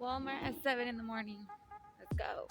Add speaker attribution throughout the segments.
Speaker 1: Walmart at 7 in the morning. Let's go.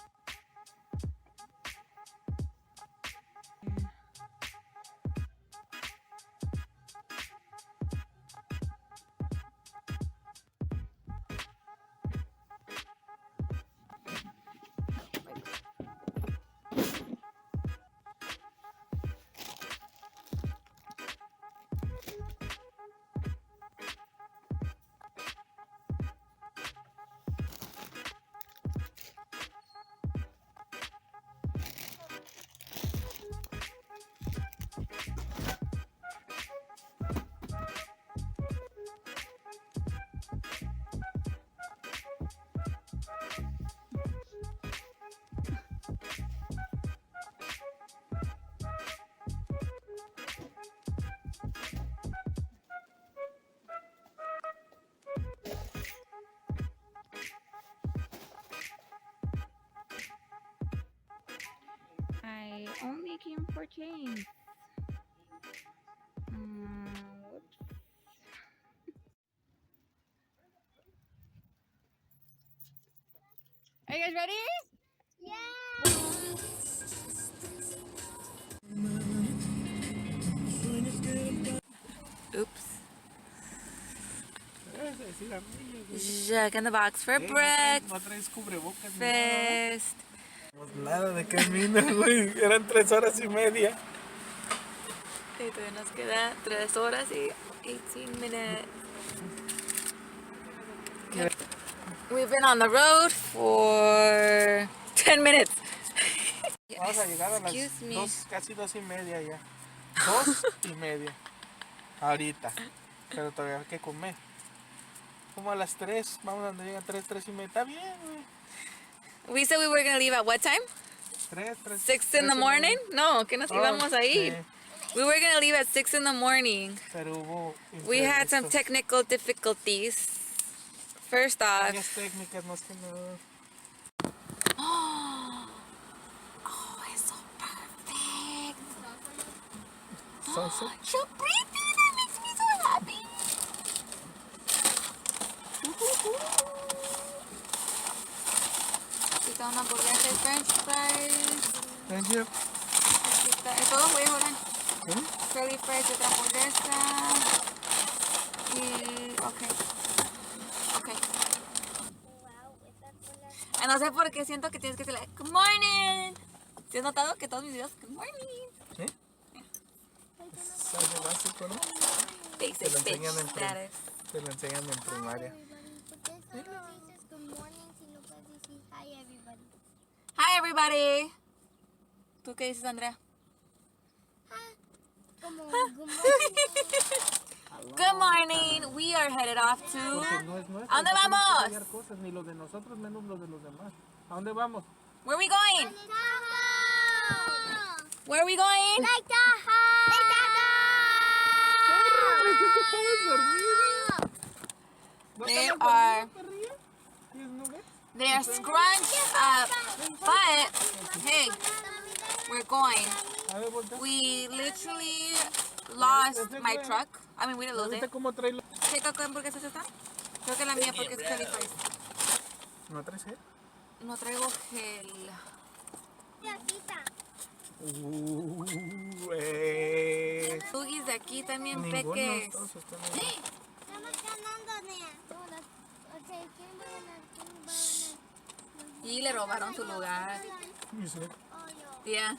Speaker 1: I only came for change. Whoops. Are you guys ready? Oops. Jack in the Box for breakfast.
Speaker 2: Pues nada de camino, güey. Eran 3 horas y media.
Speaker 1: Y todavía nos queda 3 horas y 18 minutes. We've been on the road for 10 minutes.
Speaker 2: Vamos a llegar a las
Speaker 1: Excuse me.
Speaker 2: casi 2:30 ya. 2:30. Ahorita. Pero todavía hay que comer. Como a las 3. Vamos a donde llegan 3:30. Está bien, güey.
Speaker 1: We said we were going to leave at what time?
Speaker 2: 3.
Speaker 1: 6 in the morning? No, que nos íbamos a ir.
Speaker 2: Sí.
Speaker 1: We were going to leave at 6 in the morning.
Speaker 2: Pero hubo
Speaker 1: We had some
Speaker 2: imprevistos.
Speaker 1: technical difficulties. First off,
Speaker 2: Varias técnicas más que nada.
Speaker 1: oh, it's so perfect.
Speaker 2: Sunset.
Speaker 1: So pretty. That makes me so happy. Aquí está una hamburguesa y french fries.
Speaker 2: Thank you.
Speaker 1: Aquí está, es todo, voy a joder. Curly fries y otra hamburguesa. Y, ok. No sé por qué siento que tienes que decirle good morning. ¿Te has notado que todos mis videos good morning?
Speaker 2: ¿Sí? Es algo básico, ¿no?
Speaker 1: Basic
Speaker 2: Te lo enseñan
Speaker 1: bitch
Speaker 2: en
Speaker 1: status.
Speaker 2: Te lo enseñan en primaria.
Speaker 1: Hi everybody. ¿Tú qué dices, Andrea? Good morning. We are headed off to.
Speaker 2: Porque no es nuestro.
Speaker 1: ¿A dónde
Speaker 2: no tenemos que
Speaker 1: vamos?
Speaker 2: hallar cosas, ni los de nosotros menos los de los demás. ¿A dónde vamos?
Speaker 1: Where are we going? Where are we going? They are scrunched up, but hey, we're going. We literally lost my truck. I mean, we didn't lose it.
Speaker 2: ¿Viste cómo trae?
Speaker 1: ¿Qué hamburguesa es esta? Creo que la mía porque es curly fries.
Speaker 2: ¿No traes gel?
Speaker 1: No traigo gel. Tugis de aquí también peques. Y le robaron su lugar. Tía.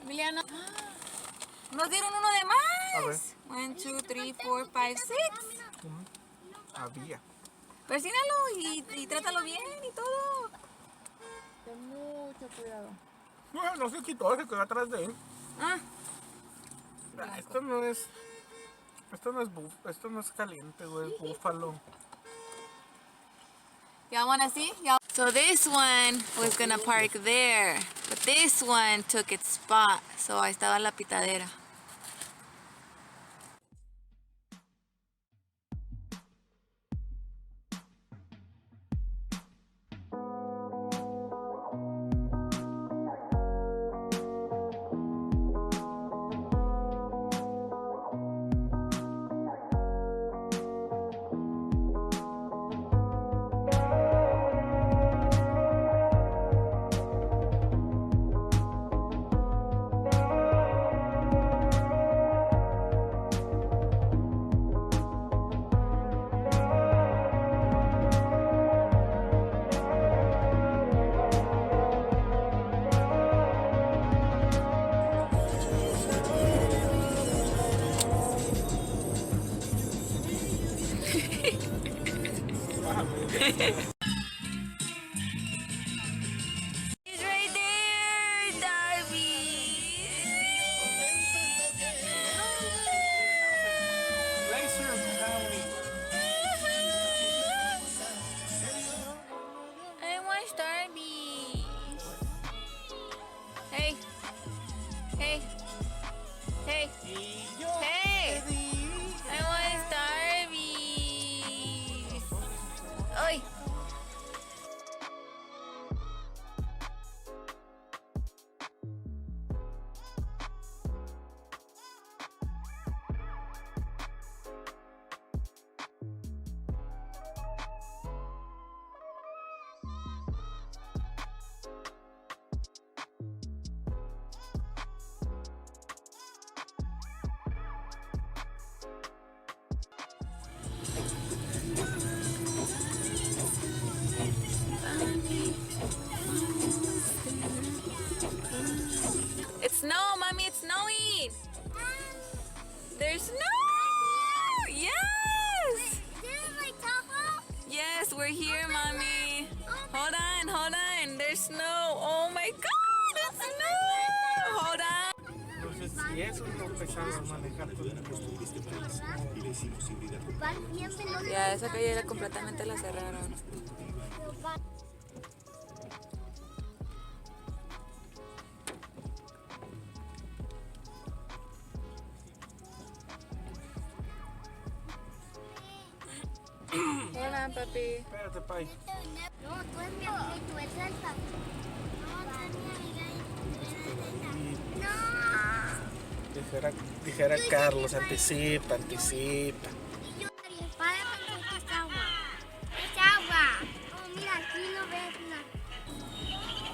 Speaker 1: Emiliano. Nos dieron uno de más. 1, 2, 3, 4, 5, 6.
Speaker 2: Había.
Speaker 1: Persínalo y trátalo bien y todo.
Speaker 2: Ten mucho cuidado. No se quitó, se quedó atrás de él. Esto no es caliente, güey, es búfalo.
Speaker 1: Y'all wanna see? So this one was gonna park there, but this one took its spot. So ahí estaba la pitadera. He's right there, Darby. I want Darby. Hey. Hey. Hey. Hey. I want Darby. Oi. It's snow, mommy, it's snowing. There's snow. Yes. Yes, we're here, mommy. Hold on. There's snow. Oh my God, it's snow. Hold on.
Speaker 2: Y eso es lo pesado de manejar todo en este país.
Speaker 1: Ya, esa calle completamente la cerraron. Hola, papi.
Speaker 2: Espérate, pai.
Speaker 3: No, tú eres mi amiga y tú eres el papi. No, tú eres mi amiga y tú eres el papi. No.
Speaker 2: Dijera Carlos, anticipa.
Speaker 3: Y yo, párame con esta agua. Es agua. Oh, mira, aquí lo ves. Mira.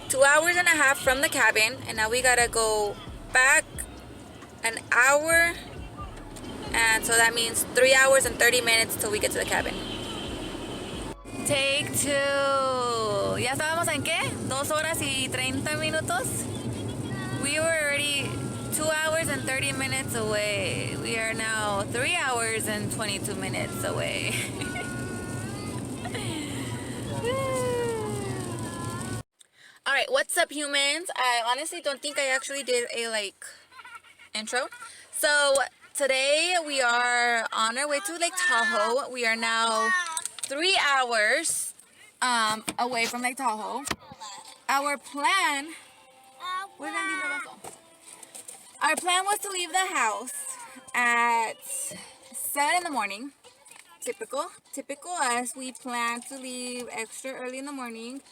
Speaker 1: 2 hours and a half from the cabin, and now we gotta go back an hour, and so that means 3 hours and 30 minutes till we get to the cabin. Take 2. ¿Ya estábamos en qué? 2 horas y 30 minutos? We were already 2 hours and 30 minutes away. We are now 3 hours and 22 minutes away. Alright, what's up, humans? I honestly don't think I actually did a intro. So today we are on our way to Lake Tahoe. We are now 3 hours away from Lake Tahoe. Our plan was to leave the house at 7 in the morning. Typical us. We plan to leave extra early in the morning.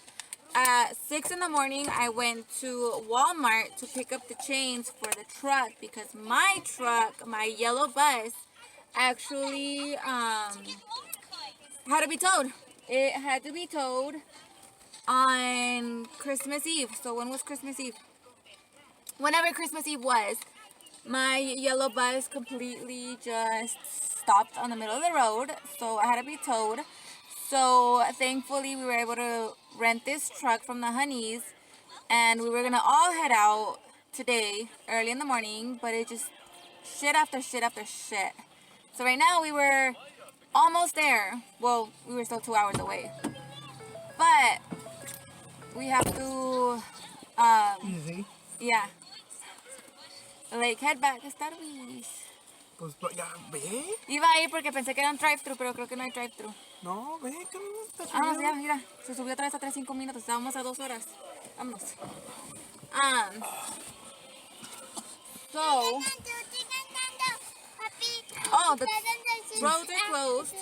Speaker 1: At 6 in the morning, I went to Walmart to pick up the chains for the truck because my truck, my yellow bus, actually had to be towed. It had to be towed on Christmas Eve. So when was Christmas Eve? Whenever Christmas Eve was, my yellow bus completely just stopped on the middle of the road. So I had to be towed. So thankfully we were able to rent this truck from the Honeys, and we were gonna all head out today early in the morning, but it just shit after shit after shit. So right now we were almost there. Well, we were still 2 hours away, but we have to yeah, head back to Starbucks.
Speaker 2: Pues ya, ve.
Speaker 1: Iba a ir porque pensé que era un drive-thru, pero creo que no hay drive-thru.
Speaker 2: No, ve, que no está
Speaker 1: Vámonos, ya, mira, se subió otra vez a 3-5 minutos, estábamos a 2 horas. Vámonos. So, oh, the roads are closed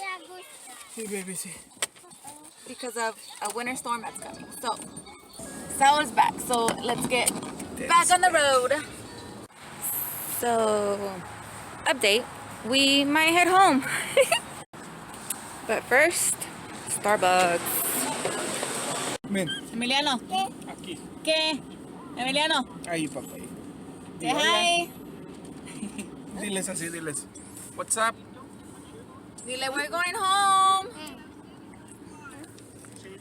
Speaker 2: Sí, baby, sí.
Speaker 1: because of a winter storm that's coming. So, Sal is back, so let's get back on the road. So, update, we might head home. But first, Starbucks.
Speaker 2: Ven,
Speaker 1: Emiliano.
Speaker 2: aquí.
Speaker 1: ¿Qué? Emiliano.
Speaker 2: Ahí, papá. Ahí.
Speaker 1: Say hi.
Speaker 2: Diles así, diles. What's up?
Speaker 1: Dile, we're going home.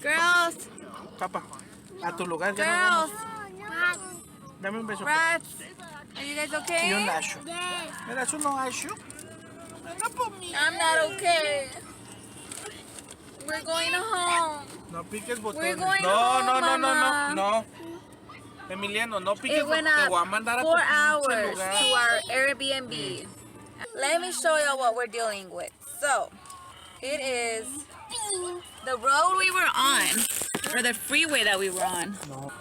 Speaker 1: Girls.
Speaker 2: Papá, a tu lugar ya
Speaker 1: Girls.
Speaker 2: nos vamos. Dame un beso.
Speaker 1: Rats. Are you guys
Speaker 2: Y
Speaker 1: okay?
Speaker 2: un asho. ¿Me das uno asho? Venga por mí.
Speaker 1: I'm not okay. We're going home.
Speaker 2: No piques botones.
Speaker 1: We're going
Speaker 2: No,
Speaker 1: home,
Speaker 2: no, no, no,
Speaker 1: Mama.
Speaker 2: no, no. Emiliano, no piques
Speaker 1: It went
Speaker 2: botones. Te
Speaker 1: up
Speaker 2: voy a mandar a tu
Speaker 1: 4
Speaker 2: pinche
Speaker 1: hours
Speaker 2: lugar.
Speaker 1: to our Airbnb. Let me show you what we're dealing with. So, it is the road we were on, or the freeway that we were on.
Speaker 2: No,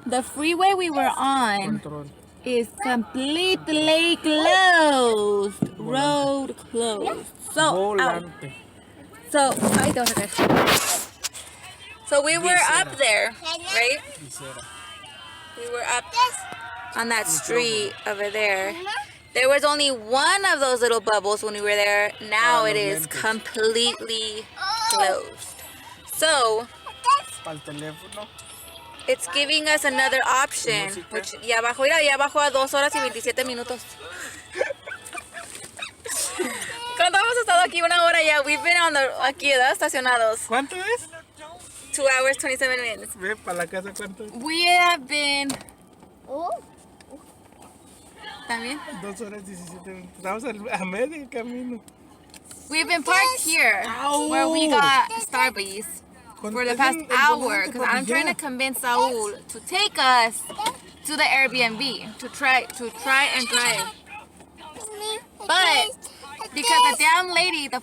Speaker 1: The freeway we were on
Speaker 2: control.
Speaker 1: is completely closed. Road closed. So, ow.
Speaker 2: Volante.
Speaker 1: So, ay, te vas a caer. So we were up there, right?
Speaker 2: Visera.
Speaker 1: We were up on that street over there. There was only one of those little bubbles when we were there. Now it is completely closed. So
Speaker 2: Para el teléfono.
Speaker 1: it's giving us another option, which ya bajó, mira, ya bajó a 2 horas y 27 minutos. ¿Cuánto hemos estado aquí? 1 hora ya. We've been on the, aquí, ¿verdad? Estacionados.
Speaker 2: ¿Cuánto es?
Speaker 1: 2 hours, 27 minutes.
Speaker 2: Ve, para la casa, ¿cuánto es?
Speaker 1: We have been... ¿También?
Speaker 2: 2 horas 17 minutos. Estamos a medio camino.
Speaker 1: We've been parked here where we got Starbucks for the past hour because I'm trying to convince Saul to take us to the Airbnb to try and drive. But because the damn lady, the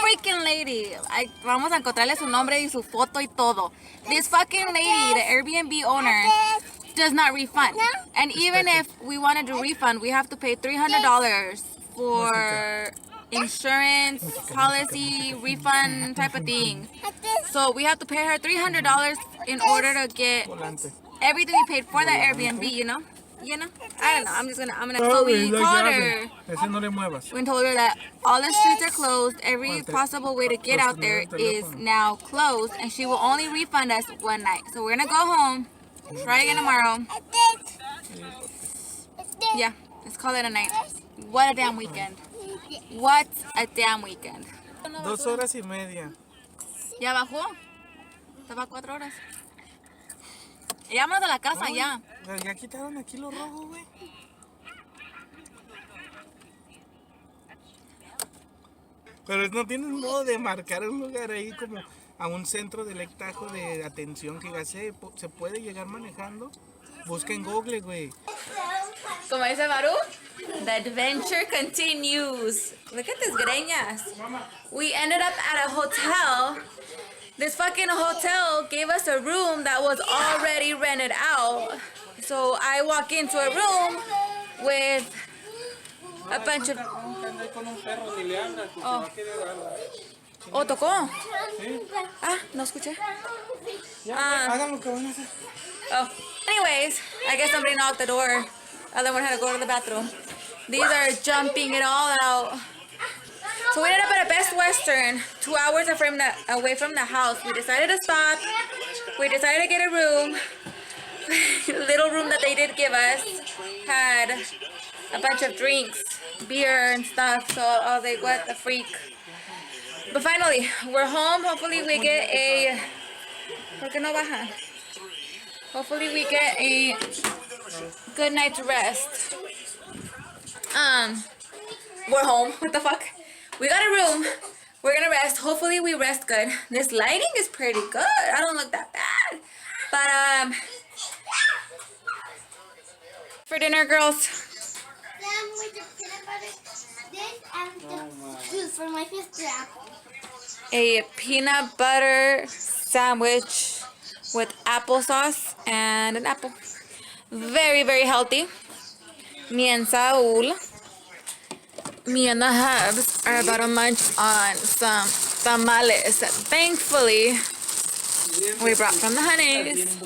Speaker 1: freaking lady, vamos a encontrarle su nombre y su foto y todo. This fucking lady, the Airbnb owner, does not refund. And even if we wanted to refund, we have to pay $300 for insurance, policy, refund type of thing. So we have to pay her $300 in order to get
Speaker 2: Volante.
Speaker 1: everything we paid for the Airbnb, you know? I don't know. I'm gonna so we called her.
Speaker 2: Ese no le muevas.
Speaker 1: We told her that all the streets are closed. Every possible way to get out there is now closed, and she will only refund us 1 night. So we're gonna go home, try again tomorrow. Yeah, let's call it a night. What a damn weekend. What a damn weekend.
Speaker 2: 2 horas y media.
Speaker 1: Ya bajó. Estaba 4 horas. Ya vámonos a la casa ya.
Speaker 2: Ya quitaron aquí lo rojo, güey. Pero no tienen modo de marcar un lugar ahí como a un centro de lectajo de atención que ya se puede llegar manejando. Busca en Google, güey.
Speaker 1: Como dice Maru, the adventure continues. Look at these greñas. We ended up at a hotel. This fucking hotel gave us a room that was already rented out. So I walk into a room with a bunch of... Oh, tocó. Ah, no escuché.
Speaker 2: Hagan lo que van a hacer.
Speaker 1: Oh, anyways, I guess somebody knocked the door. Other one had to go to the bathroom. These are jumping it all out. So we ended up at a Best Western, 2 hours away from the house. We decided to stop. We decided to get a room. Little room that they did give us had a bunch of drinks, beer and stuff. So I was like, what the freak? But finally, we're home. Hopefully we get a... ¿Por qué no baja? Hopefully we get a good night's rest. We're home. What the fuck? We got a room. We're gonna rest. Hopefully we rest good. This lighting is pretty good. I don't look that bad. But for dinner, girls.
Speaker 3: With the peanut butter, this and the juice for my sister apple.
Speaker 1: A peanut butter sandwich with applesauce and an apple. Very, very healthy. Me and Saul, me and the hubs are about to munch on some tamales that thankfully we brought from the Honeys.